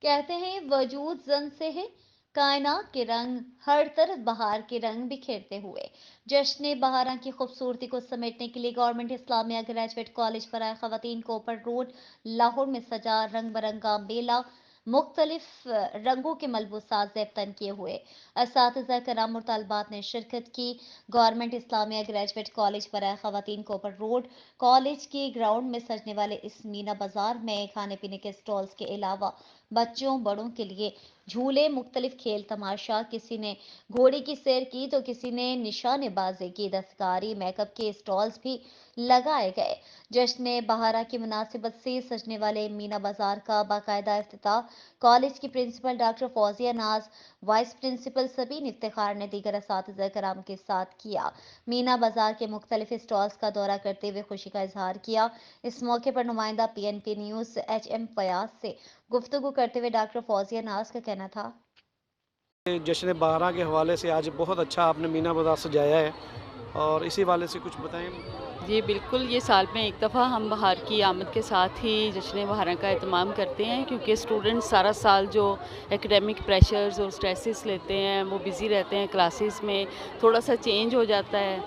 कहते हैं वजूद जन से है कायनात के रंग, हर तरफ बहार के रंग बिखेरते हुए। जश्न बहारा की खूबसूरती को समेटने के लिए गवर्नमेंट इस्लामिया ग्रेजुएट कॉलेज पर आए खवातीन कोपर रोड लाहौर में सजा रंग बिरंगा मेला मुख्तलिफ रंगों के मलबूसात ज़ेब तन किए हुए असातिज़ा कराम और तालबात ने शिरकत की। गवर्नमेंट इस्लामिया ग्रेजुएट कॉलेज पर आए खवातीन कोपर रोड कॉलेज के ग्राउंड में सजने वाले इस मीना बाजार में खाने पीने के स्टॉल्स के अलावा बच्चों बड़ों के लिए झूले, मुख्तलिफ खेल तमाशा, किसी ने घोड़े की सैर की तो किसी ने निशानेबाजी की, दस्तकारी मेकअप के स्टॉल्स भी लगाए गए। जश्न बहारा की मुनासिबत से सजने वाले मीना बाजार का बाकायदा इफ्तिताह कॉलेज की प्रिंसिपल डॉक्टर फौजिया नाज, वाइस प्रिंसिपल सबीन इफ्तिखार ने दीगर असातिज़ा कराम के साथ किया। मीना बाजार के मुख्तलिफ स्टॉल्स का दौरा करते हुए खुशी का इजहार किया। इस मौके पर नुमाइंदा PNP न्यूज़ HM फयाज से गुफ्तगू करते हुए डॉक्टर फौजिया नाज का कहना था। जश्न बहारा के हवाले से आज बहुत अच्छा आपने मीना बाज़ार सजाया है और इसी वाले से कुछ बताएं। जी बिल्कुल, ये साल में एक दफ़ा हम बहार की आमद के साथ ही जश्न बहारा का एहतमाम करते हैं, क्योंकि स्टूडेंट्स सारा साल जो एकेडमिक प्रेशर्स और स्ट्रेसेस लेते हैं वो बिज़ी रहते हैं क्लासेस में, थोड़ा सा चेंज हो जाता है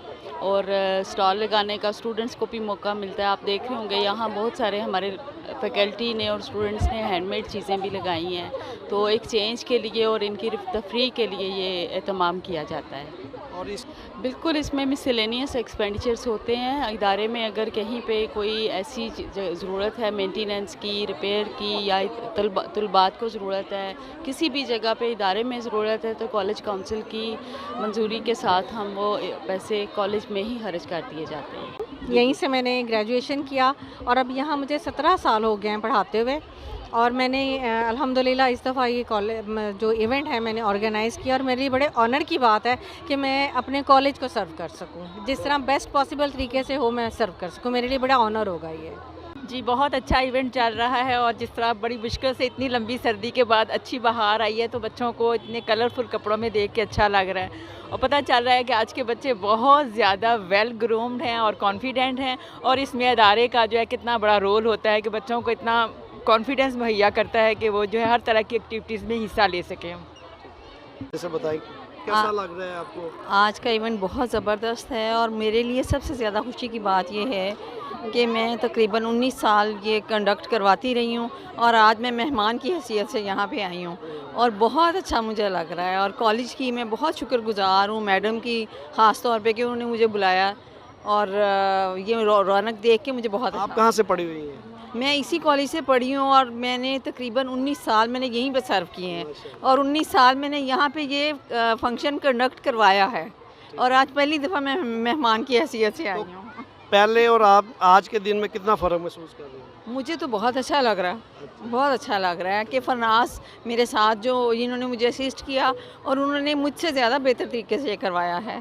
और स्टॉल लगाने का स्टूडेंट्स को भी मौका मिलता है। आप देख रहे होंगे यहाँ बहुत सारे हमारे फैकल्टी ने और स्टूडेंट्स ने हैंडमेड चीज़ें भी लगाई हैं, तो एक चेंज के लिए और इनकी तफरीह के लिए ये एहतमाम किया जाता है। और इस बिल्कुल, इसमें मिसलेनियस एक्सपेंडिचर्स होते हैं। इदारे में अगर कहीं पे कोई ऐसी ज़रूरत है मेंटेनेंस की, रिपेयर की या तलबात को ज़रूरत है, किसी भी जगह पे इदारे में ज़रूरत है, तो कॉलेज काउंसिल की मंजूरी के साथ हम वो पैसे कॉलेज में ही खर्च कर दिए जाते हैं। यहीं से मैंने ग्रेजुएशन किया और अब यहाँ मुझे 17 साल हो गए हैं पढ़ाते हुए, और मैंने अल्हम्दुलिल्लाह इस दफ़ा ये कॉलेज जो इवेंट है मैंने ऑर्गेनाइज़ किया, और मेरे लिए बड़े ऑनर की बात है कि मैं अपने कॉलेज को सर्व कर सकूं, जिस तरह बेस्ट पॉसिबल तरीके से हो मैं सर्व कर सकूं। मेरे लिए बड़ा ऑनर होगा ये। जी, बहुत अच्छा इवेंट चल रहा है और जिस तरह बड़ी मुश्किल से इतनी लंबी सर्दी के बाद अच्छी बहार आई है, तो बच्चों को इतने कलरफुल कपड़ों में देख के अच्छा लग रहा है और पता चल रहा है कि आज के बच्चे बहुत ज़्यादा वेल ग्रूम्ड हैं और कॉन्फिडेंट हैं, और इसमें अदारे का जो है कितना बड़ा रोल होता है कि बच्चों को इतना कॉन्फिडेंस मुहैया करता है कि वो जो है हर तरह की एक्टिविटीज़ में हिस्सा ले सकें। जैसे बताएं कैसा लग रहा है आपको? आज का इवेंट बहुत ज़बरदस्त है और मेरे लिए सबसे ज़्यादा खुशी की बात यह है कि मैं तकरीबन 19 साल ये कंडक्ट करवाती रही हूँ और आज मैं मेहमान की हैसियत से यहाँ पे आई हूँ और बहुत अच्छा मुझे लग रहा है। और कॉलेज की मैं बहुत शुक्रगुजार हूँ मैडम की, ख़ास तौर पे कि उन्होंने मुझे बुलाया और ये रौनक देख के मुझे बहुत आप अच्छा। कहाँ से पढ़ी हुई हैं? मैं इसी कॉलेज से पढ़ी हूँ और मैंने तकरीबन 19 साल मैंने यहीं पे सर्व किए हैं और 19 साल मैंने यहाँ पे ये फंक्शन कंडक्ट करवाया है और आज पहली दफ़ा मैं मेहमान की हैसियत से आई हूँ। पहले और आप आज के दिन में कितना फ़र्क महसूस कर रहे हैं? मुझे तो बहुत अच्छा लग रहा है, बहुत अच्छा लग रहा है कि फरनास मेरे साथ जो जिन्होंने मुझे असिस्ट किया और उन्होंने मुझसे ज़्यादा बेहतर तरीके से ये करवाया है।